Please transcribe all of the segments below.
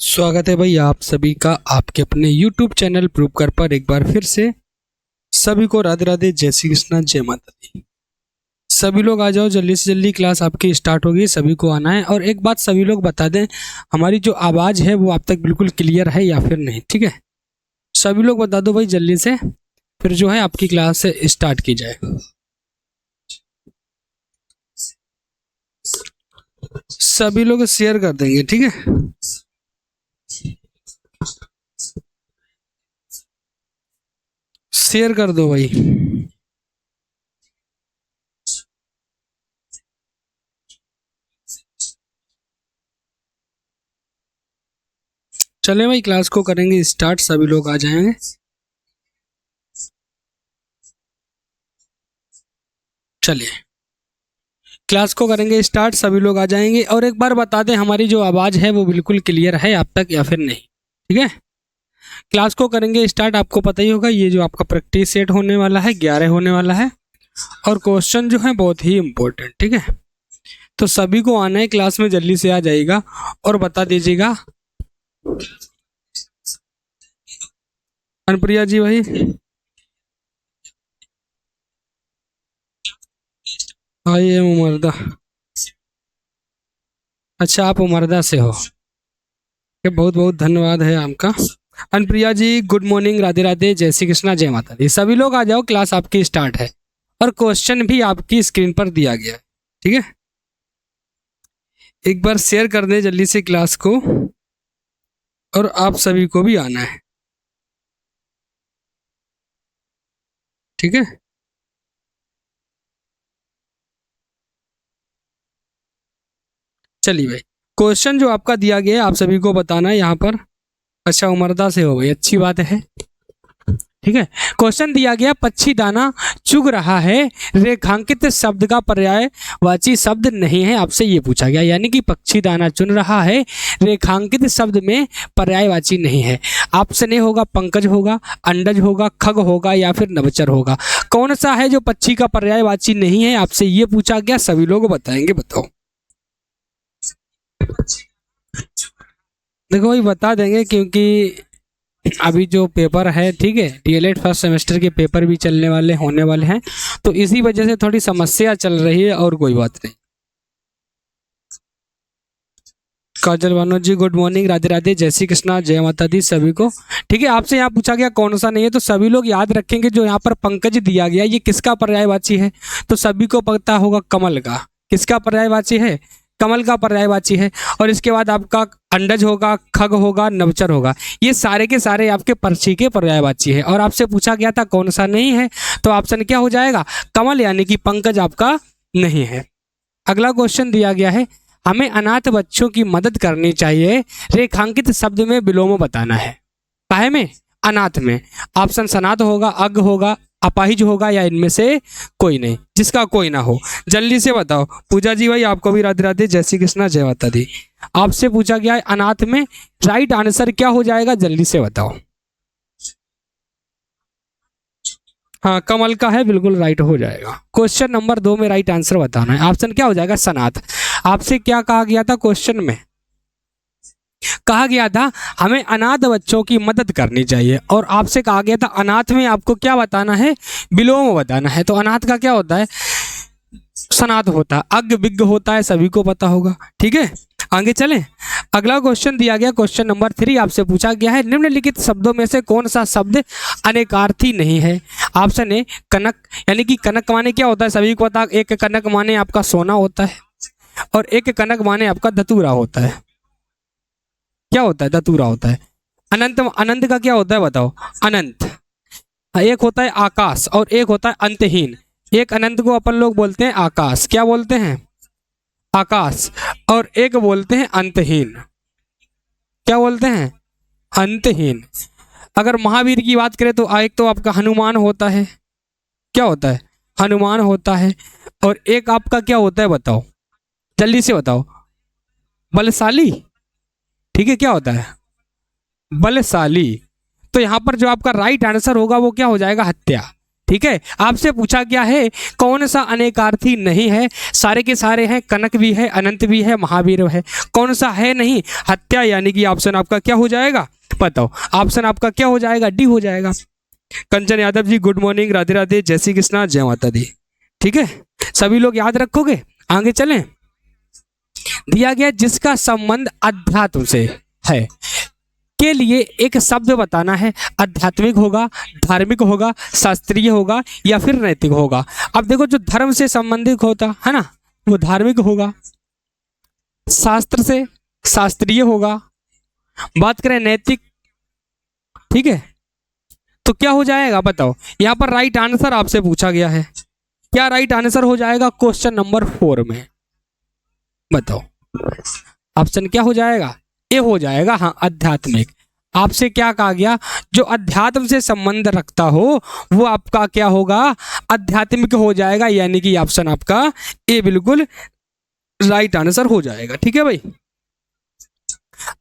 स्वागत है भाई आप सभी का आपके अपने YouTube चैनल प्रूव कर पर एक बार फिर से सभी को राधे राधे, जय श्री कृष्णा, जय माता दी। सभी लोग आ जाओ, जल्दी से जल्दी क्लास आपकी स्टार्ट होगी, सभी को आना है। और एक बात सभी लोग बता दें, हमारी जो आवाज़ है वो आप तक बिल्कुल क्लियर है या फिर नहीं, ठीक है? सभी लोग बता दो भाई जल्दी से, फिर जो है आपकी क्लास स्टार्ट की जाए। सभी लोग शेयर कर देंगे, ठीक है? शेयर कर दो भाई। चले भाई, क्लास को करेंगे स्टार्ट, सभी लोग आ जाएंगे। चलिए क्लास को करेंगे स्टार्ट, सभी लोग आ जाएंगे। और एक बार बता दें, हमारी जो आवाज़ है वो बिल्कुल क्लियर है आप तक या फिर नहीं, ठीक है? क्लास को करेंगे स्टार्ट। आपको पता ही होगा ये जो आपका प्रैक्टिस सेट होने वाला है 11 होने वाला है, और क्वेश्चन जो है बहुत ही इंपॉर्टेंट, ठीक है? तो सभी को आना है, क्लास में जल्दी से आ जाइएगा और बता दीजिएगा। अनुप्रिया जी भाई, आइए उमरदा। अच्छा, आप उमरदा से हो, बहुत बहुत धन्यवाद है आपका। अनुप्रिया जी गुड मॉर्निंग, राधे राधे, जय श्री कृष्णा, जय माता दी। सभी लोग आ जाओ, क्लास आपकी स्टार्ट है और क्वेश्चन भी आपकी स्क्रीन पर दिया गया है, ठीक है? एक बार शेयर कर दें जल्दी से क्लास को, और आप सभी को भी आना है, ठीक है? चलिए भाई, क्वेश्चन जो आपका दिया गया है आप सभी को बताना है यहाँ पर। अच्छा, उमरदा से हो भाई, अच्छी बात है, ठीक है? क्वेश्चन दिया गया, पक्षी दाना चुग रहा है, रेखांकित शब्द का पर्यायवाची शब्द नहीं है, आपसे ये पूछा गया। यानी कि पक्षी दाना चुन रहा है, रेखांकित शब्द में पर्यायवाची नहीं है। ऑप्शन ए होगा पंकज होगा, अंडज होगा, खग होगा या फिर नवचर होगा। कौन सा है जो पक्षी का पर्यायवाची नहीं है, आपसे ये पूछा गया, सभी लोग बताएंगे, बताओ। देखो भाई, बता देंगे क्योंकि अभी जो पेपर है, ठीक है, डीएलएड फर्स्ट सेमेस्टर के पेपर भी चलने वाले होने वाले हैं, तो इसी वजह से थोड़ी समस्या चल रही है, और कोई बात नहीं। काजल वानो जी गुड मॉर्निंग, राधे राधे, जय श्री कृष्णा, जय माता दी सभी को, ठीक है? आपसे यहाँ पूछा गया कौन सा नहीं है, तो सभी लोग याद रखेंगे जो यहाँ पर पंकज दिया गया ये किसका पर्यायवाची है, तो सभी को पता होगा कमल का। किसका पर्यायवाची है? कमल का पर्यायवाची है। और इसके बाद आपका अंडज होगा, खग होगा, नवचर होगा, ये सारे के सारे आपके पर्ची के पर्यायवाची है। और आपसे पूछा गया था कौन सा नहीं है, तो ऑप्शन क्या हो जाएगा? कमल, यानी कि पंकज आपका नहीं है। अगला क्वेश्चन दिया गया है, हमें अनाथ बच्चों की मदद करनी चाहिए, रेखांकित शब्द में विलोम बताना है। काहे में? अनाथ में। ऑप्शन सनाथ होगा, अग होगा, अपाहिज होगा, या इनमें से कोई नहीं, जिसका कोई ना हो। जल्दी से बताओ। पूजा जी भाई, आपको भी राधे राधे, जय श्री कृष्णा, जय माता दी। आपसे पूछा गया है अनाथ में, राइट आंसर क्या हो जाएगा, जल्दी से बताओ। हाँ, कमल का है, बिल्कुल राइट हो जाएगा। क्वेश्चन नंबर 2 में राइट आंसर बताना है। ऑप्शन क्या हो जाएगा? सनाथ। आपसे क्या कहा गया था क्वेश्चन में? कहा गया था हमें अनाथ बच्चों की मदद करनी चाहिए, और आपसे कहा गया था अनाथ में आपको क्या बताना है? विलोम बताना है। तो अनाथ का क्या होता है? सनाथ होता है। अग बिग होता है, सभी को पता होगा, ठीक है? आगे चलें। अगला क्वेश्चन दिया गया, क्वेश्चन नंबर 3 आपसे पूछा गया है, निम्नलिखित शब्दों में से कौन सा शब्द अनेकार्थी नहीं है? ऑप्शन ए कनक, यानी कि कनक माने क्या होता है, सभी को पता। एक कनक माने आपका सोना होता है, और एक कनक माने आपका धतूरा होता है। क्या होता है? धतूरा होता है। अनंत, अनंत का क्या होता है बताओ? अनंत। एक होता है आकाश और एक होता है अंतहीन। एक अनंत को अपन लोग बोलते हैं आकाश, क्या बोलते हैं? आकाश। और एक बोलते हैं अंतहीन, क्या बोलते हैं? अंतहीन। अगर महावीर की बात करें तो एक तो आपका हनुमान होता है, क्या होता है? हनुमान होता है। और एक आपका क्या होता है बताओ, जल्दी से बताओ। बलशाली, ठीक है, क्या होता है? बलशाली। तो यहाँ पर जो आपका राइट आंसर होगा वो क्या हो जाएगा? हत्या। ठीक है, आपसे पूछा गया है कौन सा अनेकार्थी नहीं है, सारे के सारे हैं, कनक भी है, अनंत भी है, महावीर है, कौन सा है नहीं, हत्या, यानी कि ऑप्शन आपका क्या हो जाएगा बताओ, ऑप्शन आपका क्या हो जाएगा, डी हो जाएगा। कंचन यादव जी गुड मॉर्निंग, राधे राधे, जय श्री कृष्णा, जय माता दी। ठीक है, सभी लोग याद रखोगे, आगे चलें। दिया गया जिसका संबंध अध्यात्म से है के लिए एक शब्द बताना है, आध्यात्मिक होगा, धार्मिक होगा, शास्त्रीय होगा या फिर नैतिक होगा। अब देखो जो धर्म से संबंधित होता है ना वो धार्मिक होगा, शास्त्र से शास्त्रीय होगा, बात करें नैतिक, ठीक है, तो क्या हो जाएगा बताओ। यहां पर राइट आंसर आपसे पूछा गया है, क्या राइट आंसर हो जाएगा क्वेश्चन नंबर 4 में बताओ, ऑप्शन क्या हो जाएगा, ए हो जाएगा। हाँ, आध्यात्मिक। आपसे क्या कहा गया, जो अध्यात्म से संबंध रखता हो वो आपका क्या होगा, आध्यात्मिक हो जाएगा, यानी कि ऑप्शन आपका ए बिल्कुल राइट आंसर हो जाएगा। ठीक है भाई,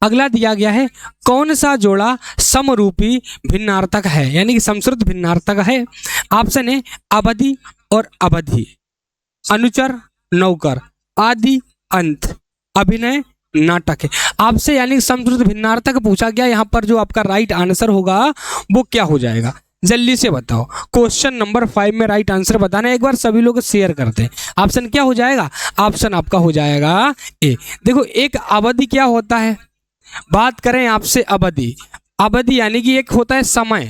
अगला दिया गया है कौन सा जोड़ा समरूपी भिन्नार्थक है, यानी कि समश्रुत भिन्नार्थक है। ऑप्शन है अवधि और अवधि, अनुचर नौकर, आदि अंत, अभिनय नाटक है। आपसे यानी समश्रुत भिन्नार्थक पूछा गया, यहाँ पर जो आपका राइट आंसर होगा वो क्या हो जाएगा, जल्दी से बताओ। क्वेश्चन नंबर 5 में राइट आंसर बताना, एक बार सभी लोग शेयर करते हैं। ऑप्शन क्या हो जाएगा, ऑप्शन आपका हो जाएगा ए। देखो एक अवधि क्या होता है, बात करें आपसे अवधि, अवधि यानी कि एक होता है समय,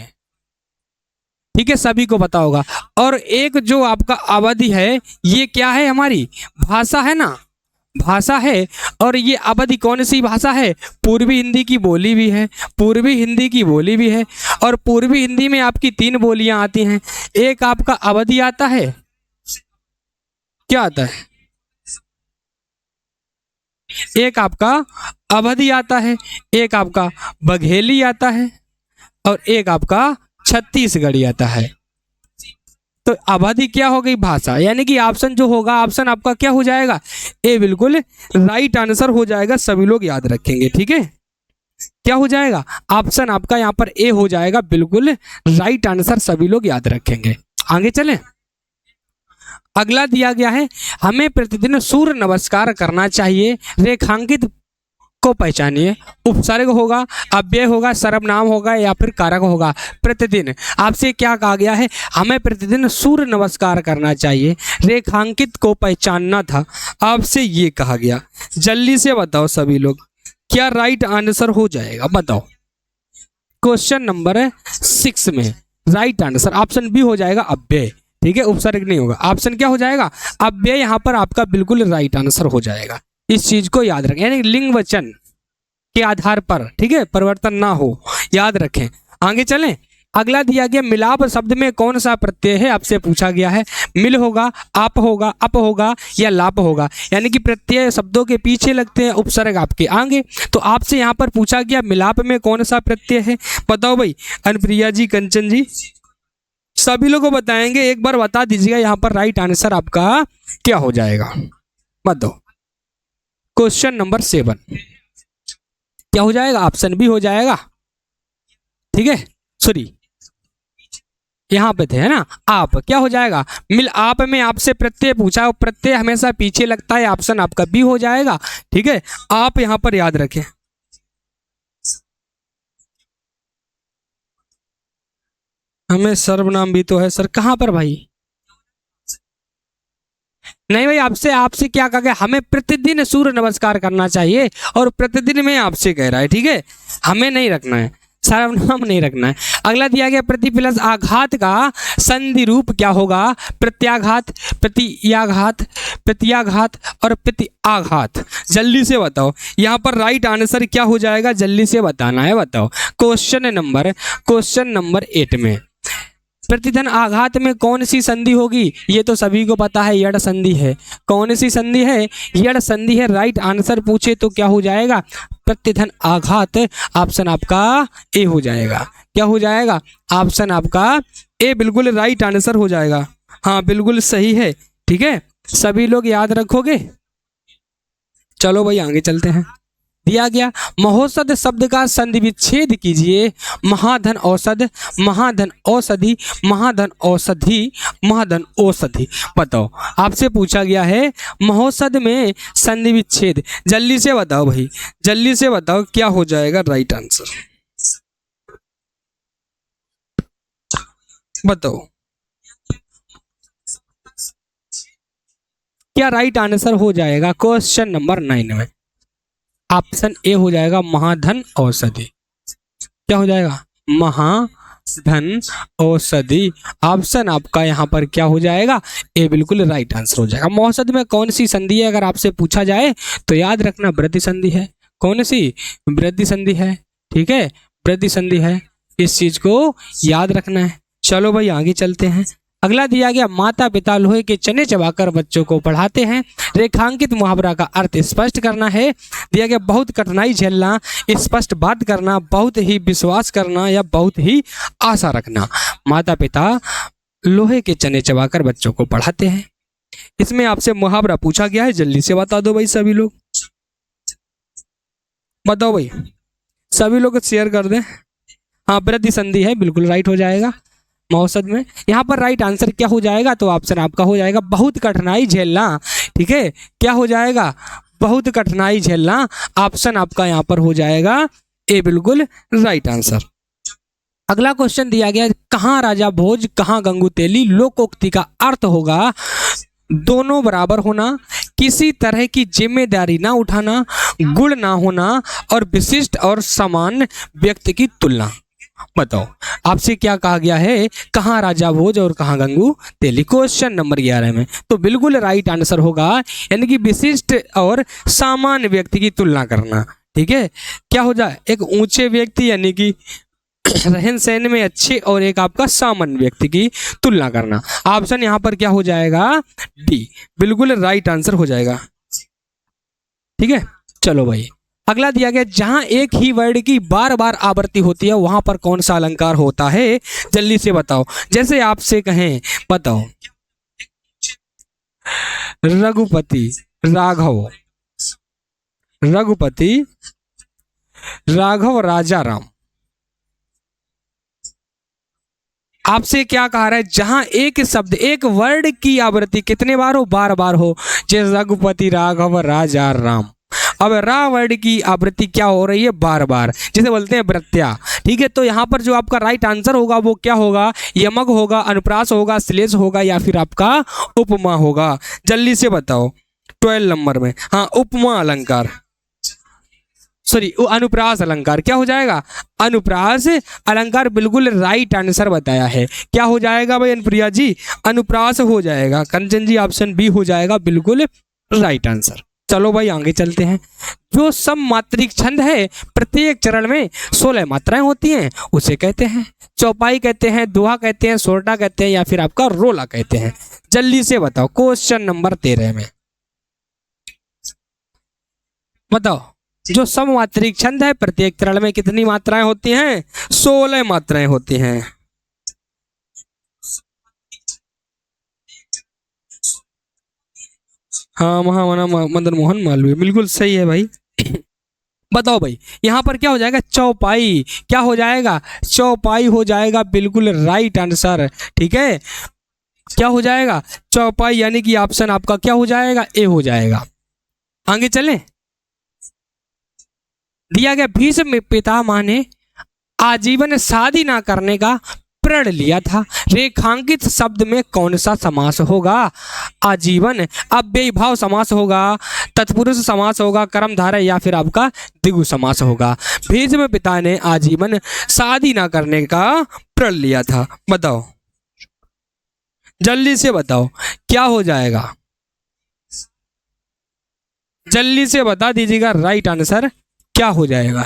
ठीक है, सभी को पता होगा, और एक जो आपका अवधि है ये क्या है, हमारी भाषा है ना, भाषा है। और ये अवधि कौन सी भाषा है, पूर्वी हिंदी की बोली भी है, पूर्वी हिंदी की बोली भी है, और पूर्वी हिंदी में आपकी 3 बोलियां आती हैं, एक आपका अवधि आता है, क्या आता है, एक आपका अवधि आता है, एक आपका बघेली आता है, और एक आपका छत्तीसगढ़ी आता है। तो अवधि क्या हो गई, भाषा, यानी कि ऑप्शन जो होगा, ऑप्शन आपका क्या हो जाएगा, ए बिल्कुल राइट आंसर हो जाएगा, सभी लोग याद रखेंगे। ठीक है, क्या हो जाएगा, ऑप्शन आपका यहाँ पर ए हो जाएगा, बिल्कुल राइट आंसर, सभी लोग याद रखेंगे। आगे चलें, अगला दिया गया है हमें प्रतिदिन सूर्य नमस्कार करना चाहिए, रेखांकित को पहचानिए। उपसर्ग होगा, अव्यय होगा, सर्वनाम होगा या फिर कारक होगा। प्रतिदिन आपसे क्या कहा गया है, हमें प्रतिदिन सूर्य नमस्कार करना चाहिए, रेखांकित को पहचानना था, आपसे ये कहा गया। जल्दी से बताओ सभी लोग, क्या राइट आंसर हो जाएगा बताओ। क्वेश्चन नंबर 6 में राइट आंसर ऑप्शन बी हो जाएगा, अव्यय। ठीक है, उपसर्ग नहीं होगा, ऑप्शन क्या हो जाएगा, अव्यय, यहाँ पर आपका बिल्कुल राइट आंसर हो जाएगा। इस चीज को याद रखें, यानी लिंग वचन के आधार पर, ठीक है, परिवर्तन ना हो, याद रखें। आगे चलें, अगला दिया गया मिलाप शब्द में कौन सा प्रत्यय है, आपसे पूछा गया है। मिल होगा, आप होगा, अप होगा या लाप होगा, यानी कि प्रत्यय शब्दों के पीछे लगते हैं, उपसर्ग आपके आगे। तो आपसे यहाँ पर पूछा गया मिलाप में कौन सा प्रत्यय है, बताओ भाई। अनुप्रिया जी, कंचन जी, सभी लोगों को बताएंगे, एक बार बता दीजिएगा यहाँ पर राइट आंसर आपका क्या हो जाएगा बताओ। क्वेश्चन नंबर 7 क्या हो जाएगा, ऑप्शन बी हो जाएगा। ठीक है, सॉरी यहां पे थे, है ना, आप, क्या हो जाएगा, मिल आप में आपसे प्रत्यय पूछा, प्रत्यय हमेशा पीछे लगता है, ऑप्शन आपका बी हो जाएगा। ठीक है, आप यहां पर याद रखें। हमें सर्वनाम भी तो है सर, कहां पर भाई, नहीं भाई, आपसे आपसे क्या कहा गया, हमें प्रतिदिन सूर्य नमस्कार करना चाहिए, और प्रतिदिन में आपसे कह रहा है। ठीक है, हमें नहीं रखना है, सर्वनाम नहीं रखना है। अगला दिया गया प्रति प्लस आघात का संधि रूप क्या होगा, प्रत्याघात, प्रतियाघात, प्रत्याघात और प्रत्याघात। जल्दी से बताओ, यहाँ पर राइट आंसर क्या हो जाएगा, जल्दी से बताना है, बताओ। क्वेश्चन नंबर 8 में प्रतिधन आघात में कौन सी संधि होगी, ये तो सभी को पता है, यड़ संधि है। कौन सी संधि है, यड़ संधि है। राइट आंसर पूछे तो क्या हो जाएगा, प्रतिधन आघात, ऑप्शन आपका ए हो जाएगा। क्या हो जाएगा, ऑप्शन आपका ए बिल्कुल राइट आंसर हो जाएगा। हाँ बिल्कुल सही है। ठीक है, सभी लोग याद रखोगे। चलो भाई आगे चलते हैं। दिया गया महोषध शब्द का संधि विच्छेद कीजिए। महाधन औषध, महाधन औषधि, महाधन औषधि, महाधन औषधि। बताओ, आपसे पूछा गया है महोषध में संधि विच्छेद। जल्दी से बताओ भाई, जल्दी से बताओ क्या हो जाएगा राइट आंसर, बताओ क्या राइट आंसर हो जाएगा क्वेश्चन नंबर 9 में। ऑप्शन ए हो जाएगा महाधन औषधि। क्या हो जाएगा? महाधन औषधि। ऑप्शन आपका यहाँ पर क्या हो जाएगा? ए बिल्कुल राइट आंसर हो जाएगा। मौषध में कौन सी संधि है अगर आपसे पूछा जाए तो याद रखना वृद्धि संधि है। कौन सी? वृद्धि संधि है। ठीक है, वृद्धि संधि है, इस चीज को याद रखना है। चलो भाई आगे चलते हैं। अगला दिया गया माता पिता लोहे के चने चबाकर बच्चों को पढ़ाते हैं। रेखांकित मुहावरा का अर्थ स्पष्ट करना है। दिया गया बहुत कठिनाई झेलना, स्पष्ट बात करना, बहुत ही विश्वास करना या बहुत ही आशा रखना। माता पिता लोहे के चने चबाकर बच्चों को पढ़ाते हैं। इसमें आपसे मुहावरा पूछा गया है, जल्दी से बता दो भाई सभी लोग। बताओ भाई, सभी लोग शेयर कर दें। हाँ, वृद्धि संधि है, बिल्कुल राइट हो जाएगा मौसद में। यहाँ पर राइट आंसर क्या हो जाएगा? तो ऑप्शन आपका हो जाएगा बहुत कठिनाई झेलना। ठीक है, क्या हो जाएगा? बहुत कठिनाई झेलना। ऑप्शन आपका यहाँ पर हो जाएगा ए बिल्कुल राइट आंसर। अगला क्वेश्चन दिया गया कहाँ राजा भोज कहाँ गंगू तेली। लोकोक्ति का अर्थ होगा दोनों बराबर होना, किसी तरह की जिम्मेदारी ना उठाना, गुण ना होना और विशिष्ट और समान व्यक्ति की तुलना। बताओ, आपसे क्या कहा गया है? कहाँ राजा भोज और कहाँ गंगू तेली। क्वेश्चन नंबर 11 में तो बिल्कुल राइट आंसर होगा यानी कि विशिष्ट और सामान्य व्यक्ति की तुलना करना। ठीक है, क्या हो जाए? एक ऊंचे व्यक्ति यानी कि रहन सहन में अच्छे और एक आपका सामान्य व्यक्ति की तुलना करना। ऑप्शन यहाँ पर क्या हो जाएगा? डी बिल्कुल राइट आंसर हो जाएगा। ठीक है, चलो भाई अगला दिया गया जहां एक ही वर्ड की बार बार आवृत्ति होती है वहां पर कौन सा अलंकार होता है? जल्दी से बताओ। जैसे आपसे कहें, बताओ रघुपति राघव, रघुपति राघव राजा राम। आपसे क्या कहा रहा है? जहां एक शब्द एक वर्ड की आवृत्ति कितने बार हो? बार बार हो। जैसे रघुपति राघव राजा राम। अब रा वर्ड की आवृत्ति क्या हो रही है? बार बार, जिसे बोलते हैं प्रत्यय। ठीक है, तो यहाँ पर जो आपका राइट आंसर होगा वो क्या होगा? यमक होगा, अनुप्रास होगा, श्लेष होगा या फिर आपका उपमा होगा। जल्दी से बताओ 12 नंबर में। हाँ, उपमा अलंकार, सॉरी अनुप्रास अलंकार। क्या हो जाएगा? अनुप्रास अलंकार बिल्कुल राइट आंसर बताया है। क्या हो जाएगा भाई अनुप्रिया जी? अनुप्रास हो जाएगा। कंचन जी ऑप्शन बी हो जाएगा बिल्कुल राइट आंसर। चलो भाई आगे चलते हैं। जो सममात्रिक छंद है प्रत्येक चरण में 16 मात्राएं होती हैं उसे कहते हैं चौपाई कहते हैं, दोहा कहते हैं, सोरठा कहते हैं या फिर आपका रोला कहते हैं। जल्दी से बताओ क्वेश्चन नंबर 13 में। बताओ, जो सममात्रिक छंद है प्रत्येक चरण में कितनी मात्राएं होती हैं? 16 मात्राएं होती हैं। हाँ, महामना मदन मोहन मालवीय, बिल्कुल सही है भाई। बताओ भाई यहाँ पर क्या हो जाएगा? चौपाई। क्या हो जाएगा? चौपाई हो जाएगा बिल्कुल राइट आंसर। ठीक है, क्या हो जाएगा? चौपाई यानी कि ऑप्शन आपका क्या हो जाएगा? ए हो जाएगा। आगे चलें। दिया गया भीष्म पितामह ने आजीवन शादी ना करने का प्रण लिया था। रेखांकित शब्द में कौन सा समास होगा? आजीवन अव्ययीभाव समास होगा, तत्पुरुष समास होगा, कर्मधारय या फिर आपका द्विगु समास होगा। भीष्म पिता ने आजीवन शादी ना करने का प्रण लिया था। बताओ, जल्दी से बताओ क्या हो जाएगा? जल्दी से बता दीजिएगा राइट आंसर क्या हो जाएगा।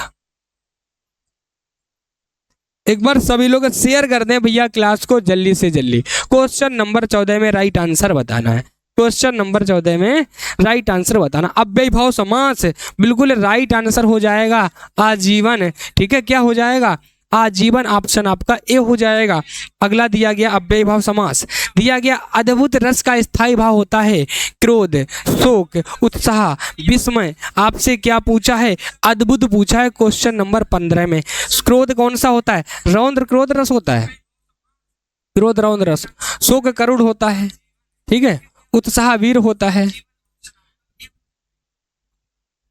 एक बार सभी लोग शेयर कर दें भैया क्लास को जल्दी से जल्दी। क्वेश्चन नंबर 14 में राइट आंसर बताना है। क्वेश्चन नंबर 14 में राइट आंसर बताना। अव्ययीभाव समास बिल्कुल राइट आंसर हो जाएगा आजीवन। ठीक है, क्या हो जाएगा? आजीवन, ऑप्शन आपका ए हो जाएगा। अगला दिया गया अव्ययी भाव समास, दिया गया अद्भुत रस का स्थायी भाव होता है क्रोध, शोक, उत्साह, विस्मय। आपसे क्या पूछा है? अद्भुत पूछा है क्वेश्चन नंबर 15 में। क्रोध कौन सा होता है? रौद्र क्रोध रस होता है, क्रोध रौद्र रस। शोक करुण होता है, ठीक है। उत्साह वीर होता है।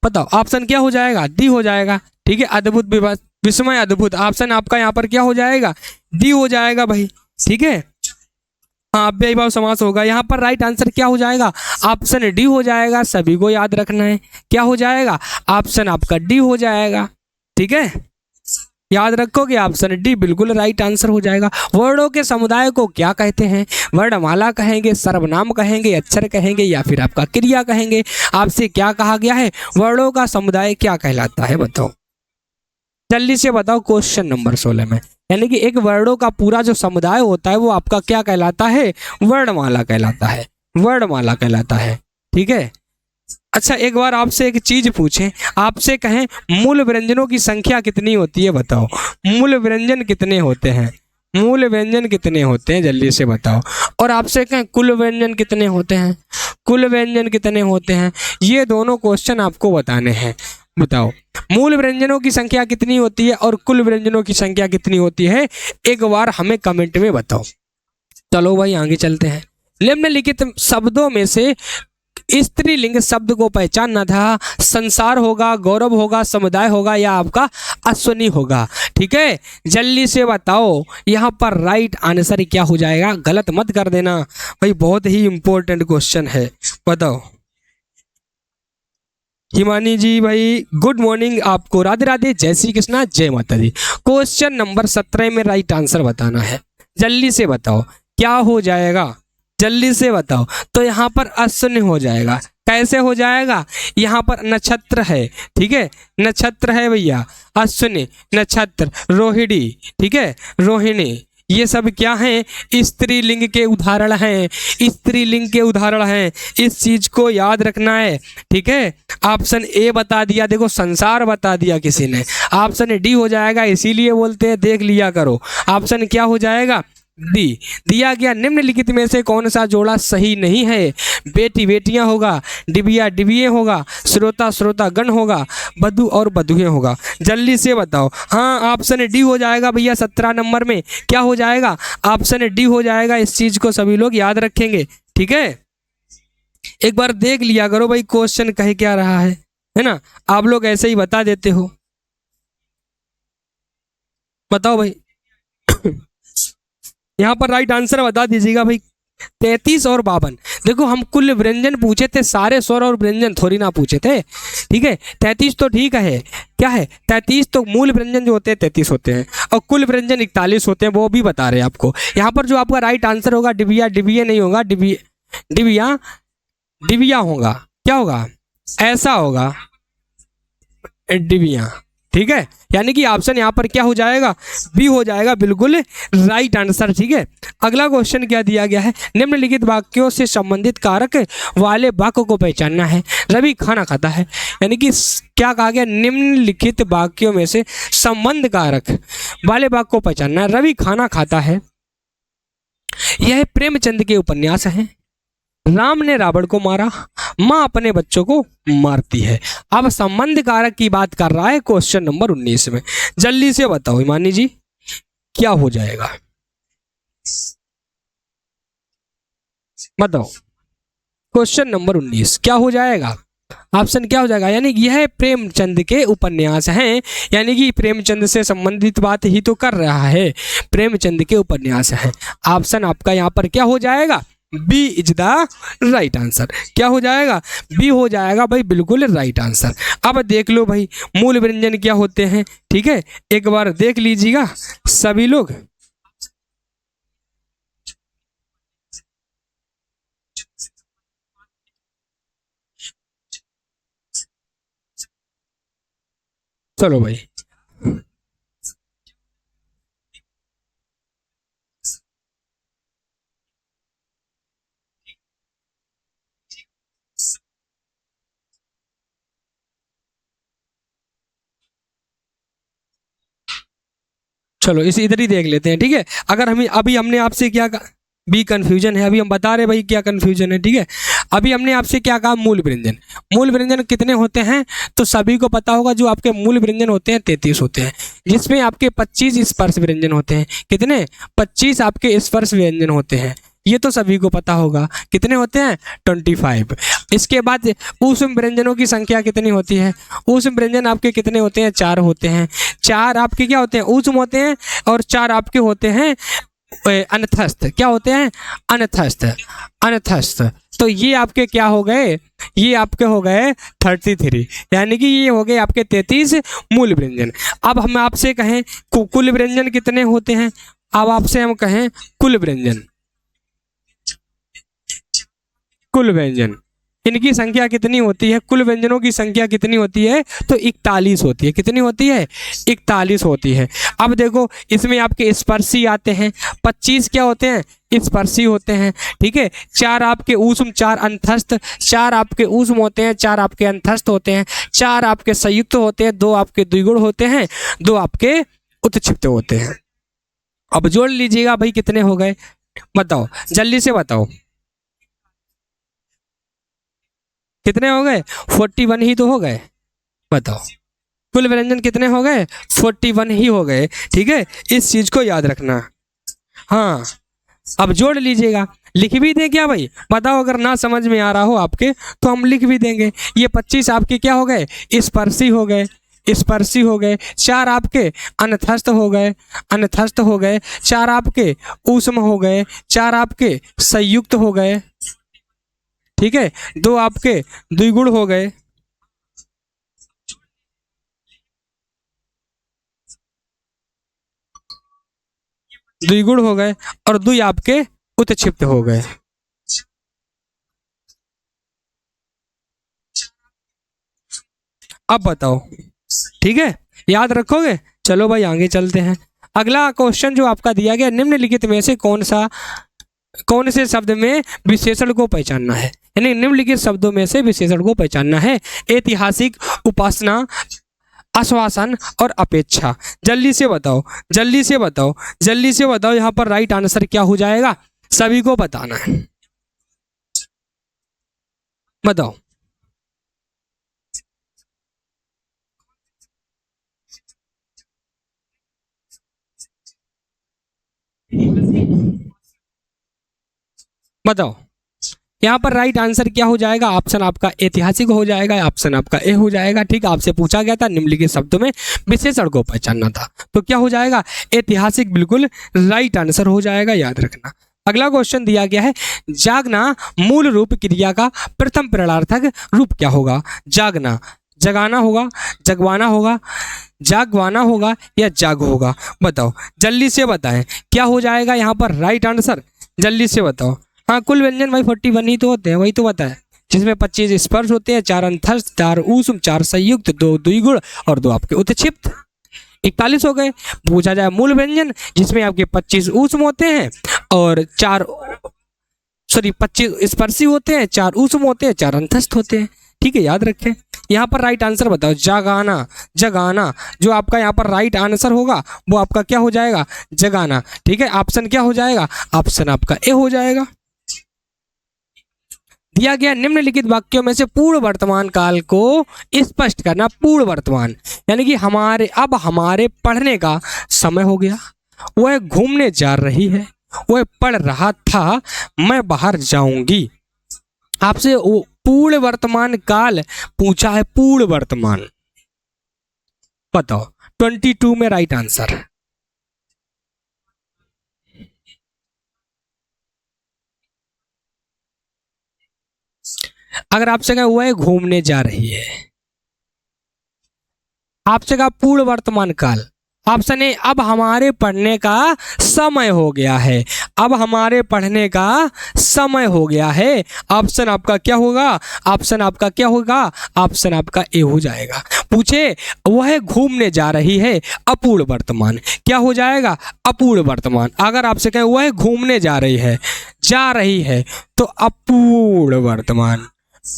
बताओ ऑप्शन क्या हो जाएगा? डी हो जाएगा, ठीक है। अद्भुत विस्मय अद्भुत, ऑप्शन आपका यहाँ पर क्या हो जाएगा? डी हो जाएगा भाई, ठीक है। हाँ, अव्ययी भाव समास होगा। यहाँ पर राइट आंसर क्या हो जाएगा? ऑप्शन डी हो जाएगा। सभी को याद रखना है, क्या हो जाएगा? ऑप्शन आपका डी हो जाएगा, ठीक है। याद रखोगे, ऑप्शन डी बिल्कुल राइट आंसर हो जाएगा। वर्णों के समुदाय को क्या कहते हैं? वर्णमाला कहेंगे, सर्वनाम कहेंगे, अक्षर कहेंगे, या फिर आपका क्रिया कहेंगे? आपसे क्या कहा गया है? वर्णों का समुदाय क्या कहलाता है? बताओ, जल्दी से बताओ। क्वेश्चन नंबर 16 में, यानी कि एक वर्णों का पूरा जो समुदाय होता है वो आपका क्या कहलाता है? वर्णमाला कहलाता है, वर्णमाला कहलाता है, ठीक है। अच्छा, एक बार आपसे एक चीज पूछें, आपसे कहें मूल व्यंजनों की संख्या कितनी होती है? बताओ, मूल व्यंजन कितने होते हैं? मूल व्यंजन कितने होते हैं? जल्दी से बताओ। और आपसे कहें कुल व्यंजन कितने होते हैं? कुल व्यंजन कितने होते हैं? ये दोनों क्वेश्चन आपको बताने हैं। बताओ, मूल व्यंजनों की संख्या कितनी होती है और कुल व्यंजनों की संख्या कितनी होती है? एक बार हमें कमेंट में बताओ। चलो भाई आगे चलते हैं। निम्नलिखित शब्दों में से स्त्रीलिंग शब्द को पहचानना था। संसार होगा, गौरव होगा, समुदाय होगा, या आपका अश्वनी होगा, ठीक है। जल्दी से बताओ, यहाँ पर राइट आंसर क्या हो जाएगा? गलत मत कर देना भाई, बहुत ही इंपॉर्टेंट क्वेश्चन है। बताओ। हिमानी जी भाई गुड मॉर्निंग, आपको राधे राधे, जय श्री कृष्णा, जय माता दी। क्वेश्चन नंबर 17 में राइट आंसर बताना है। जल्दी से बताओ क्या हो जाएगा? जल्दी से बताओ। तो यहाँ पर अश्विन हो जाएगा। कैसे हो जाएगा? यहाँ पर नक्षत्र है, ठीक है, नक्षत्र है भैया, अश्विनी नक्षत्र, रोहिणी, ठीक है, रोहिणी, ये सब क्या हैं? स्त्रीलिंग के उदाहरण हैं, स्त्रीलिंग के उदाहरण हैं। इस चीज को याद रखना है, ठीक है। ऑप्शन ए बता दिया, देखो संसार बता दिया किसी ने, ऑप्शन डी हो जाएगा, इसीलिए बोलते हैं देख लिया करो। ऑप्शन क्या हो जाएगा? डी। दिया गया निम्नलिखित में से कौन सा जोड़ा सही नहीं है? बेटी बेटियां होगा, डिबिया डिबिये होगा, श्रोता श्रोता गण होगा, बधु और बधुए होगा। जल्दी से बताओ। हाँ, ऑप्शन डी हो जाएगा भैया। 17 नंबर में क्या हो जाएगा? ऑप्शन डी हो जाएगा। इस चीज को सभी लोग याद रखेंगे, ठीक है। एक बार देख लिया करो भाई क्वेश्चन कह क्या रहा है ना। आप लोग ऐसे ही बता देते हो। बताओ भाई। यहाँ पर राइट आंसर बता दीजिएगा भाई। 33 और 52। देखो हम कुल व्यंजन पूछे थे, सारे स्वर और व्यंजन थोड़ी ना पूछे थे, ठीक है। 33 तो ठीक है, क्या है 33 तो मूल व्यंजन जो होते हैं 33 होते हैं, और कुल व्यंजन 41 होते हैं, वो भी बता रहे हैं आपको। यहाँ पर जो आपका राइट आंसर होगा डिबिया डिबिये नहीं होगा, डिबिया डिबिया होगा। क्या होगा? ऐसा होगा, डिबिया, ठीक है। यानी कि ऑप्शन यहाँ पर क्या हो जाएगा? बी हो जाएगा, बिल्कुल राइट आंसर, ठीक है। अगला क्वेश्चन क्या दिया गया है? निम्नलिखित वाक्यों से संबंधित कारक वाले वाक्य को पहचानना है। रवि खाना खाता है, यानी कि क्या कहा गया? निम्नलिखित वाक्यों में से संबंध कारक वाले वाक्य को पहचानना है। रवि खाना खाता है, यह प्रेमचंद के उपन्यास है। राम ने रावण को मारा, माँ अपने बच्चों को मारती है। अब संबंध कारक की बात कर रहा है क्वेश्चन नंबर 19 में। जल्दी से बताओ हिमानी जी क्या हो जाएगा? बताओ क्वेश्चन नंबर 19 क्या हो जाएगा? ऑप्शन क्या हो जाएगा? यानी यह प्रेमचंद के उपन्यास हैं, यानी कि प्रेमचंद से संबंधित बात ही तो कर रहा है, प्रेमचंद के उपन्यास हैं। ऑप्शन आपका यहाँ पर क्या हो जाएगा? B is the right answer. क्या हो जाएगा? बी हो जाएगा भाई, बिल्कुल राइट आंसर। अब देख लो भाई मूल व्यंजन क्या होते हैं, ठीक है, एक बार देख लीजिएगा सभी लोग। चलो भाई। चलो इसे इधर ही देख लेते हैं, ठीक है। अगर हम अभी हमने आपसे क्या कहा, बी कन्फ्यूजन है, अभी हम बता रहे भाई क्या कन्फ्यूजन है, ठीक है। अभी हमने आपसे क्या कहा, मूल व्यंजन। मूल व्यंजन कितने होते हैं, तो सभी को पता होगा जो आपके मूल व्यंजन होते हैं 33 होते हैं, जिसमें आपके 25 स्पर्श व्यंजन होते हैं। कितने, 25 आपके स्पर्श व्यंजन होते हैं, ये तो सभी को पता होगा। कितने होते हैं, 25। इसके बाद ऊष्म व्यंजनों की संख्या कितनी होती है, ऊष्म व्यंजन आपके कितने होते हैं, 4 होते हैं। 4 आपके क्या होते हैं, ऊष्म होते हैं, और 4 आपके होते हैं अनथस्थ। क्या होते हैं, अनथस्थ, अनथस्थ। तो ये आपके क्या हो गए, ये आपके हो गए 33, यानी कि ये हो गए आपके 33 मूल व्यंजन। अब हम आपसे कहें कुल व्यंजन कितने होते हैं, अब आपसे हम कहें कुल व्यंजन, कुल व्यंजन इनकी संख्या कितनी होती है, कुल व्यंजनों की संख्या कितनी होती है, तो 41 होती है। कितनी होती है, 41 होती है। अब देखो इसमें आपके स्पर्शी आते हैं, 25 क्या होते हैं, स्पर्शी होते हैं, ठीक है। 4 आपके ऊष्म, 4 अंतस्थ, 4 आपके ऊष्म होते हैं, 4 आपके अंतस्थ होते हैं, 4 आपके संयुक्त होते हैं, 2 आपके द्विगुण होते हैं, 2 आपके उत्क्षिप्त होते हैं। अब जोड़ लीजिएगा भाई, कितने हो गए बताओ, जल्दी से बताओ कितने हो गए, 41 ही तो हो गए। बताओ कुल व्यंजन कितने हो गए, 41 ही हो गए, ठीक है। इस चीज को याद रखना। हाँ अब जोड़ लीजिएगा, लिख भी दें क्या भाई, बताओ अगर ना समझ में आ रहा हो आपके तो हम लिख भी देंगे। ये 25 आपके क्या हो गए, स्पर्शी हो गए, स्पर्शी हो गए। 4 आपके अनथस्थ हो गए, अनथस्थ हो गए। 4 आपके ऊष्म हो गए, 4 आपके संयुक्त हो गए, ठीक है। 2 आपके द्विगुण हो गए, द्विगुण हो गए, और 2 आपके उत्क्षिप्त हो गए। अब बताओ, ठीक है, याद रखोगे। चलो भाई आगे चलते हैं। अगला क्वेश्चन जो आपका दिया गया, निम्नलिखित में से कौन से शब्द में विशेषण को पहचानना है, यानी निम्नलिखित शब्दों में से विशेषण को पहचानना है। ऐतिहासिक, उपासना, आश्वासन और अपेक्षा। जल्दी से बताओ, जल्दी से बताओ, जल्दी से बताओ, यहाँ पर राइट आंसर क्या हो जाएगा, सभी को बताना है। बताओ बताओ यहाँ पर राइट आंसर क्या हो जाएगा, ऑप्शन आपका ऐतिहासिक हो जाएगा, ऑप्शन आपका ए हो जाएगा, ठीक। आपसे पूछा गया था निम्नलिखित शब्दों में विशेषण को पहचानना था, तो क्या हो जाएगा, ऐतिहासिक बिल्कुल राइट आंसर हो जाएगा, याद रखना। अगला क्वेश्चन दिया गया है, जागना मूल रूप क्रिया का प्रथम प्रणार्थक रूप क्या होगा। जागना, जगाना होगा, जगवाना होगा, जागवाना होगा, या जाग होगा। बताओ जल्दी से बताएं क्या हो जाएगा यहाँ पर राइट आंसर, जल्दी से बताओ। हाँ कुल व्यंजन भाई 41 ही तो होते हैं, वही तो बताए, जिसमें 25 स्पर्श होते हैं, 4 अंतस्थ, 4 ऊष्म, 4 संयुक्त, 2 द्विगुण और 2 आपके उत्क्षिप्त। 41 हो गए। पूछा जाए मूल व्यंजन, जिसमें आपके 25 ऊष्म होते हैं और 4 25 स्पर्शी होते हैं, 4 ऊष्म होते हैं, 4 अंतस्थ होते हैं, ठीक है, याद रखें। यहाँ पर राइट आंसर बताओ, जगाना, जगाना, जो आपका यहाँ पर राइट आंसर होगा वो आपका क्या हो जाएगा, जगाना, ठीक है। ऑप्शन क्या हो जाएगा, ऑप्शन आपका ए हो जाएगा। दिया गया निम्नलिखित वाक्यों में से पूर्ण वर्तमान काल को स्पष्ट करना। पूर्ण वर्तमान यानी कि हमारे पढ़ने का समय हो गया, वह घूमने जा रही है, वह पढ़ रहा था, मैं बाहर जाऊंगी। आपसे वो पूर्ण वर्तमान काल पूछा है, पूर्ण वर्तमान। बताओ 22 में राइट आंसर। अगर आपसे कहा वह घूमने जा रही है, आपसे कहा पूर्ण वर्तमान काल, ऑप्शन ए अब हमारे पढ़ने का समय हो गया है, अब हमारे पढ़ने का समय हो गया है। ऑप्शन आपका क्या होगा, ऑप्शन आपका क्या होगा, ऑप्शन आपका ए हो जाएगा। पूछे वह घूमने जा रही है, अपूर्ण वर्तमान क्या हो जाएगा, अपूर्ण वर्तमान। अगर आपसे कहें वह घूमने जा रही है, तो अपूर्ण वर्तमान,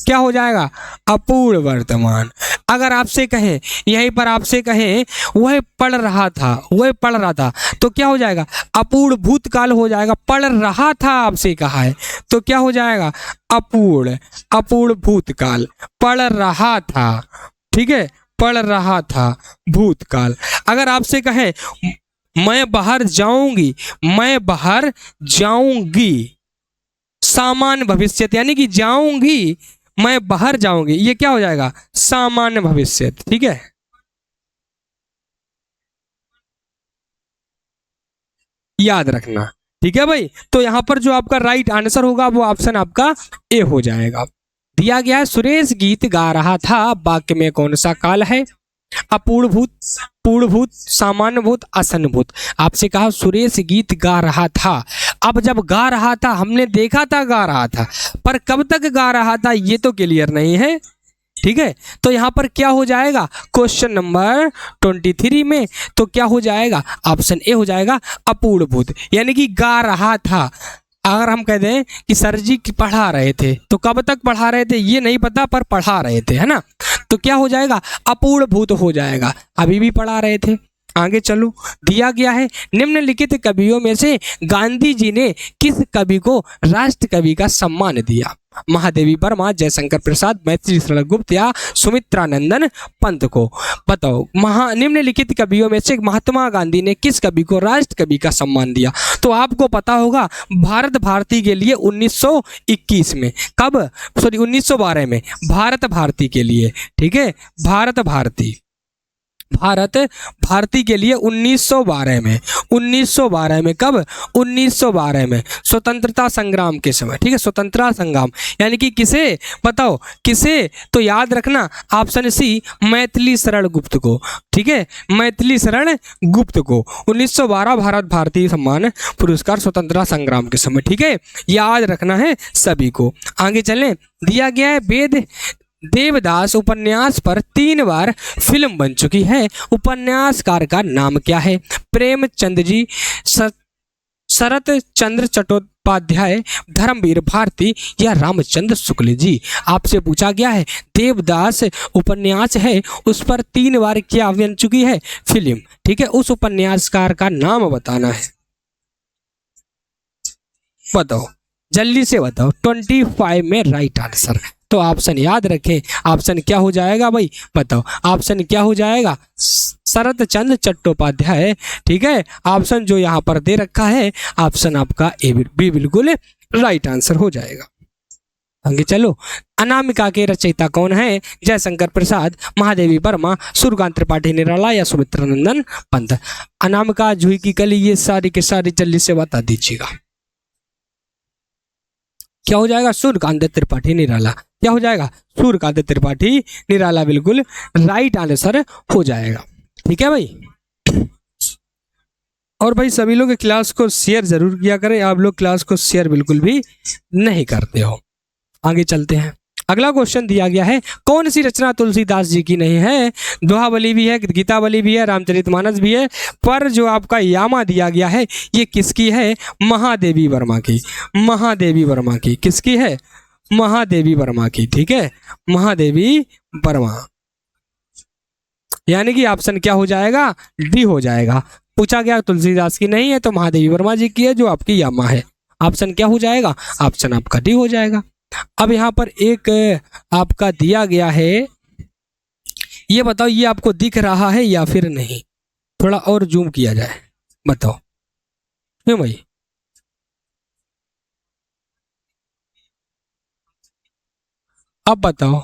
क्या हो जाएगा? अपूर्ण वर्तमान। अगर आपसे कहें, यहीं पर आपसे कहें वह पढ़ रहा था, वह पढ़ रहा था, तो क्या हो जाएगा? अपूर्ण भूतकाल हो जाएगा। पढ़ रहा था आपसे कहा है, तो क्या हो जाएगा? अपूर्ण, अपूर्ण भूतकाल। पढ़ रहा था, ठीक है, पढ़ रहा था, भूतकाल। अगर आपसे कहें मैं बाहर जाऊंगी, मैं बाहर जाऊंगी, सामान्य भविष्य, यानी कि जाऊंगी, मैं बाहर जाऊंगी, ये क्या हो जाएगा? सामान्य भविष्य, ठीक है। याद रखना, ठीक है भाई। तो यहां पर जो आपका राइट आंसर होगा वो ऑप्शन आपका ए हो जाएगा। दिया गया है सुरेश गीत गा रहा था, वाक्य में कौन सा काल है? अपूर्ण भूत, पूर्ण भूत, सामान्य भूत, आसन्न भूत। आपसे कहा सुरेश गीत गा रहा था। अब जब गा रहा था, हमने देखा था गा रहा था, पर कब तक गा रहा था ये तो क्लियर नहीं है, ठीक है। तो यहां पर क्या हो जाएगा? क्वेश्चन नंबर 23 में तो क्या हो जाएगा? ऑप्शन ए हो जाएगा, अपूर्ण भूत, यानी कि गा रहा था। अगर हम कह दें कि सर जी पढ़ा रहे थे, तो कब तक पढ़ा रहे थे ये नहीं पता, पर पढ़ा रहे थे, है ना, तो क्या हो जाएगा? अपूर्ण भूत हो जाएगा, अभी भी पढ़ा रहे थे। आगे चलो, दिया गया है निम्नलिखित कवियों में से गांधी जी ने किस कवि को राष्ट्र कवि का सम्मान दिया? महादेवी वर्मा, जयशंकर प्रसाद, मैथिली शरण गुप्त या सुमित्रा नंदन पंत को? बताओ, निम्नलिखित कवियों में से महात्मा गांधी ने किस कवि को राष्ट्र कवि का सम्मान दिया? तो आपको पता होगा, भारत भारती के लिए 1921 में, कब, सॉरी 1912 में, भारत भारती के लिए, ठीक है, भारत भारती, भारत भारती के लिए 1912 में, 1912 में, कब? 1912 में, स्वतंत्रता संग्राम के समय, ठीक है, स्वतंत्रता संग्राम, यानी कि किसे? बताओ किसे? तो याद रखना ऑप्शन सी, मैथिली शरण गुप्त को, ठीक है, मैथिली शरण गुप्त को 1912 भारत भारतीय सम्मान पुरस्कार स्वतंत्रता संग्राम के समय, ठीक है, याद रखना है सभी को। आगे चलें, दिया गया है वेद देवदास उपन्यास पर 3 बार फिल्म बन चुकी है, उपन्यासकार का नाम क्या है? प्रेमचंद जी, शरत चंद्र चट्टोपाध्याय, धर्मवीर भारती या रामचंद्र शुक्ल जी? आपसे पूछा गया है देवदास उपन्यास है, उस पर 3 बार क्या बन चुकी है? फिल्म, ठीक है, उस उपन्यासकार का नाम बताना है। बताओ, जल्दी से बताओ, 25 में राइट आंसर। तो ऑप्शन याद रखें, ऑप्शन क्या हो जाएगा भाई? बताओ, ऑप्शन क्या हो जाएगा? शरत चंद्र चट्टोपाध्याय, ठीक है, ऑप्शन जो यहाँ पर दे रखा है, ऑप्शन आपका ए बी बिल्कुल राइट आंसर हो जाएगा। आगे चलो, अनामिका के रचयिता कौन है? जयशंकर प्रसाद, महादेवी वर्मा, सूर्यकांत त्रिपाठी निराला या सुमित्रा नंदन पंत? अनामिका, जूही की कली, ये सारी के सारी जल्दी से बता दीजिएगा। क्या हो जाएगा? सूर्यकांत त्रिपाठी निराला। क्या हो जाएगा? सूर्यकांत त्रिपाठी निराला बिल्कुल राइट आंसर हो जाएगा, ठीक है भाई। और भाई सभी लोग क्लास को शेयर जरूर किया करें, आप लोग क्लास को शेयर बिल्कुल भी नहीं करते हो। आगे चलते हैं, अगला क्वेश्चन दिया गया है, कौन सी रचना तुलसीदास जी की नहीं है? दोहावली भी है, गीतावली भी है, रामचरितमानस भी है, पर जो आपका यामा दिया गया है ये किसकी है? महादेवी वर्मा की, महादेवी वर्मा की, किसकी है? महादेवी वर्मा की, ठीक है, महादेवी वर्मा, यानी कि ऑप्शन क्या हो जाएगा? डी हो जाएगा। पूछा गया तुलसीदास की नहीं है तो महादेवी वर्मा जी की है, जो आपकी यामा है। ऑप्शन क्या हो जाएगा? ऑप्शन आपका डी हो जाएगा। अब यहाँ पर एक आपका दिया गया है, ये बताओ ये आपको दिख रहा है या फिर नहीं? थोड़ा और जूम किया जाए, बताओ क्यों भाई? अब बताओ,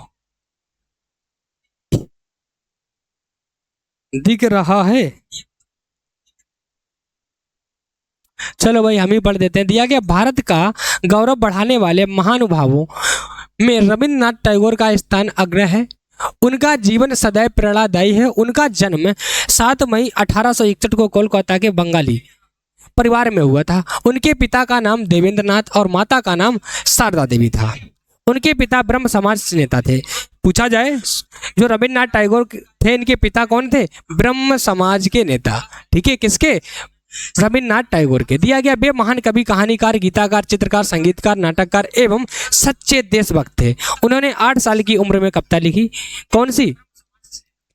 दिख रहा है? चलो भाई हम ही पढ़ देते हैं। दिया गया, भारत का गौरव बढ़ाने वाले महानुभावों में रविन्द्रनाथ टैगोर का स्थान अग्र है। उनका जीवन सदैव प्रेरणादायी है। उनका जन्म 7 मई 1861 को कोलकाता के बंगाली परिवार में हुआ था। उनके पिता का नाम देवेंद्रनाथ और माता का नाम शारदा देवी था। उनके पिता ब्रह्म समाज नेता थे। पूछा जाए, जो रविन्द्रनाथ टैगोर थे इनके पिता कौन थे? ब्रह्म समाज के नेता, ठीक है, किसके? रविन्द्रनाथ टैगोर के। दिया गया वे महान कवि, कहानीकार, गीतकार, चित्रकार, संगीतकार, नाटककार एवं सच्चे देशभक्त थे। उन्होंने 8 साल की उम्र में कविता लिखी। कौन सी?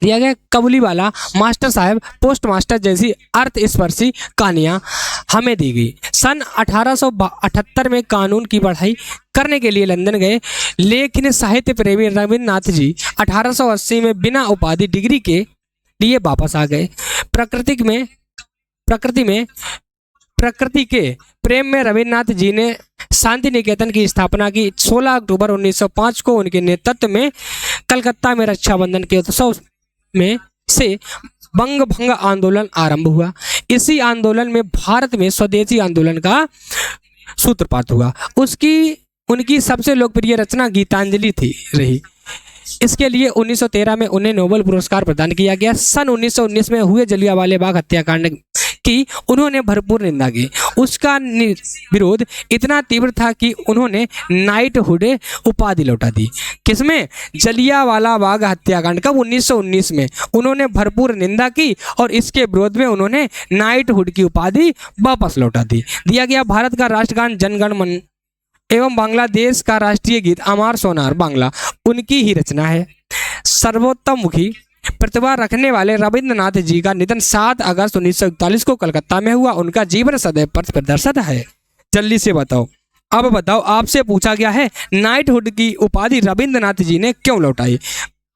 दिया गया काबुलीवाला, मास्टर साहब, पोस्ट मास्टर जैसी अर्थस्पर्शी कहानियां हमें दी गई। सन 1878 में कानून की पढ़ाई करने के लिए लंदन गए, लेकिन साहित्य प्रेमी रविन्द्रनाथ जी 1880 में बिना उपाधि डिग्री के लिए वापस आ गए। प्रकृति के प्रेम में रविन्द्रनाथ जी ने शांति निकेतन की स्थापना की। 16 अक्टूबर 1905 को उनके नेतृत्व में कलकत्ता में रक्षाबंधन के उत्सव में से बंग भंग आंदोलन आरंभ हुआ। इसी आंदोलन में भारत में स्वदेशी आंदोलन का सूत्रपात हुआ। उनकी सबसे लोकप्रिय रचना गीतांजलि रही। इसके लिए 1913 में उन्हें नोबेल पुरस्कार प्रदान किया गया। सन 1919 में हुए जलियांवाला बाग हत्याकांड की उन्होंने भरपूर निंदा की। उसका विरोध इतना तीव्र था कि उन्होंने नाइटहुड उपाधि लौटा दी। किसमें? जलियांवाला बाग हत्याकांड। कब? 1919 में उन्होंने भरपूर निंदा की और इसके विरोध में उन्होंने नाइटहुड की उपाधि वापस लौटा दी। दिया गया भारत का राष्ट्रगान जनगण मन एवं बांग्लादेश का राष्ट्रीय गीत अमर सोनार बांग्ला उनकी ही रचना है। सर्वोत्तमुखी प्रतिभा रखने वाले रविन्द्रनाथ जी का निधन 7 अगस्त 1941 को कलकत्ता में हुआ। उनका जीवन सदैव पथ प्रदर्शित है। जल्दी से बताओ। अब बताओ, आपसे पूछा गया है नाइटहुड की उपाधि रविन्द्रनाथ जी ने क्यों लौटाई?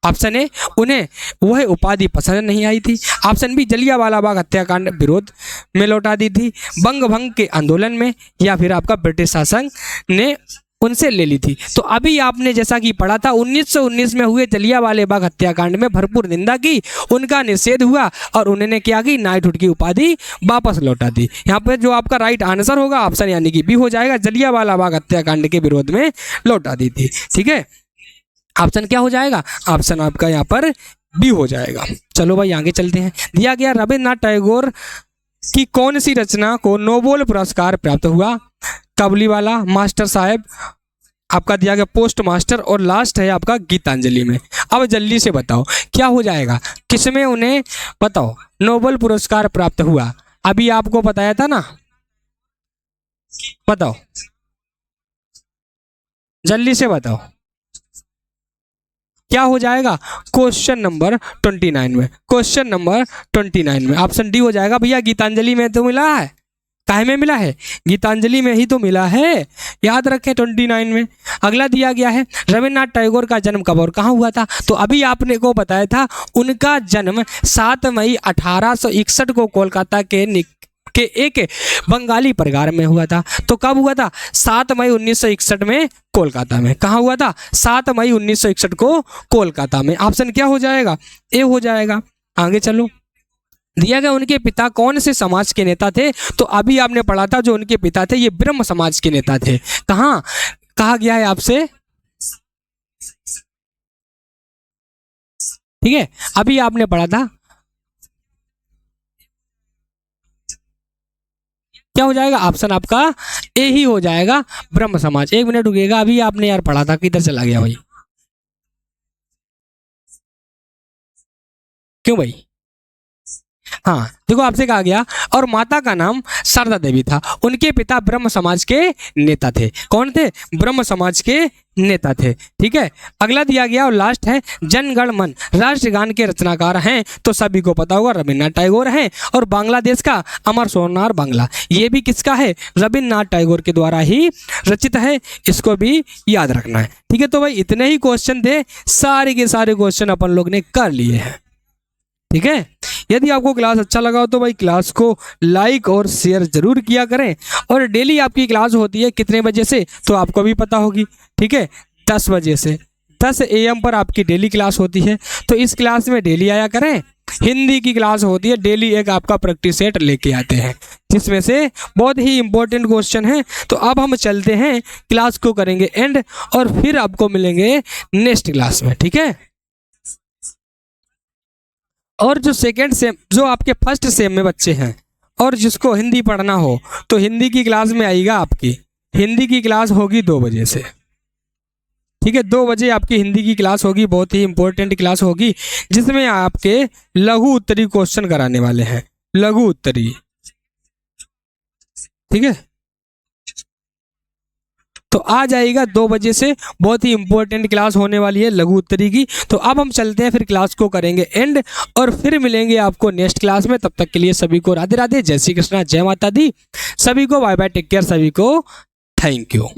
ऑप्शन ए, उन्हें वह उपाधि पसंद नहीं आई थी। ऑप्शन बी, जलियांवाला बाग हत्याकांड विरोध में लौटा दी थी, बंग भंग के आंदोलन में, या फिर आपका ब्रिटिश शासन ने उनसे ले ली थी। तो अभी आपने जैसा कि पढ़ा था 1919 में हुए जलियांवाला बाग हत्याकांड में भरपूर निंदा की, उनका निषेध हुआ और उन्होंने क्या की? नाइटहुड की उपाधि वापस लौटा दी। यहाँ पे जो आपका राइट आंसर होगा ऑप्शन यानी कि बी हो जाएगा, जलियांवाला बाग हत्याकांड के विरोध में लौटा दी थी। ठीक है, ऑप्शन क्या हो जाएगा? ऑप्शन आपका यहाँ पर बी हो जाएगा। चलो भाई आगे चलते हैं। दिया गया रविन्द्रनाथ टैगोर की कौन सी रचना को नोबेल पुरस्कार प्राप्त हुआ? काबुलीवाला, मास्टर साहब, आपका दिया गया पोस्ट मास्टर, और लास्ट है आपका गीतांजलि में। अब जल्दी से बताओ क्या हो जाएगा, किसमें उन्हें बताओ नोबेल पुरस्कार प्राप्त हुआ? अभी आपको बताया था ना, बताओ जल्दी से बताओ क्या हो जाएगा? क्वेश्चन नंबर 29 में। क्वेश्चन नंबर 29 में ऑप्शन डी हो जाएगा। भैया गीतांजलि में तो मिला है, काहे में मिला है? गीतांजलि में ही तो मिला है, याद रखें 29 में। अगला दिया गया है रविन्द्रनाथ टैगोर का जन्म कब और कहाँ हुआ था? तो अभी आपने को बताया था उनका जन्म 7 मई 1861 को कोलकाता के एक बंगाली परिवार में हुआ था। तो कब हुआ था? 7 मई 1961 में कोलकाता में। कहाँ हुआ था? 7 मई 1961 को कोलकाता में। ऑप्शन क्या हो जाएगा? ए हो जाएगा। आगे चलो। दिया गया उनके पिता कौन से समाज के नेता थे? तो अभी आपने पढ़ा था जो उनके पिता थे ये ब्रह्म समाज के नेता थे। कहाँ कहा गया है आपसे? ठीक है, अभी आपने पढ़ा था, क्या हो जाएगा? ऑप्शन आपका ए ही हो जाएगा, ब्रह्म समाज। 1 मिनट रुकिएगा, अभी आपने यार पढ़ा था, किधर चला गया भाई? क्यों भाई? हाँ देखो, आपसे कहा गया और माता का नाम शारदा देवी था। उनके पिता ब्रह्म समाज के नेता थे। कौन थे? ब्रह्म समाज के नेता थे। ठीक है, अगला दिया गया और लास्ट है जनगण मन राष्ट्रगान के रचनाकार हैं, तो सभी को पता होगा रविन्द्रनाथ टैगोर हैं। और बांग्लादेश का अमर सोनार बांग्ला, ये भी किसका है? रविन्द्रनाथ टैगोर के द्वारा ही रचित है, इसको भी याद रखना है। ठीक है, तो भाई इतने ही क्वेश्चन थे, सारे के सारे क्वेश्चन अपन लोग ने कर लिए हैं। ठीक है, यदि आपको क्लास अच्छा लगा हो तो भाई क्लास को लाइक और शेयर जरूर किया करें। और डेली आपकी क्लास होती है कितने बजे से? तो आपको भी पता होगी। ठीक है, 10 बजे से 10 AM पर आपकी डेली क्लास होती है। तो इस क्लास में डेली आया करें। हिंदी की क्लास होती है डेली, एक आपका प्रैक्टिस सेट लेके आते हैं जिसमें से बहुत ही इंपॉर्टेंट क्वेश्चन है। तो अब हम चलते हैं, क्लास को करेंगे एंड, और फिर आपको मिलेंगे नेक्स्ट क्लास में। ठीक है, और जो सेकेंड सेम, जो आपके फर्स्ट सेम में बच्चे हैं और जिसको हिंदी पढ़ना हो तो हिंदी की क्लास में आएगा। आपकी हिंदी की क्लास होगी 2 बजे से। ठीक है, 2 बजे आपकी हिंदी की क्लास होगी, बहुत ही इंपॉर्टेंट क्लास होगी, जिसमें आपके लघु उत्तरी क्वेश्चन कराने वाले हैं। लघु उत्तरी, ठीक है, तो आ जाएगा 2 बजे से, बहुत ही इंपॉर्टेंट क्लास होने वाली है लघु उत्तरी की। तो अब हम चलते हैं, फिर क्लास को करेंगे एंड और फिर मिलेंगे आपको नेक्स्ट क्लास में। तब तक के लिए सभी को राधे राधे, जय श्री कृष्णा, जय माता दी, सभी को बाय बाय, टेक केयर, सभी को थैंक यू।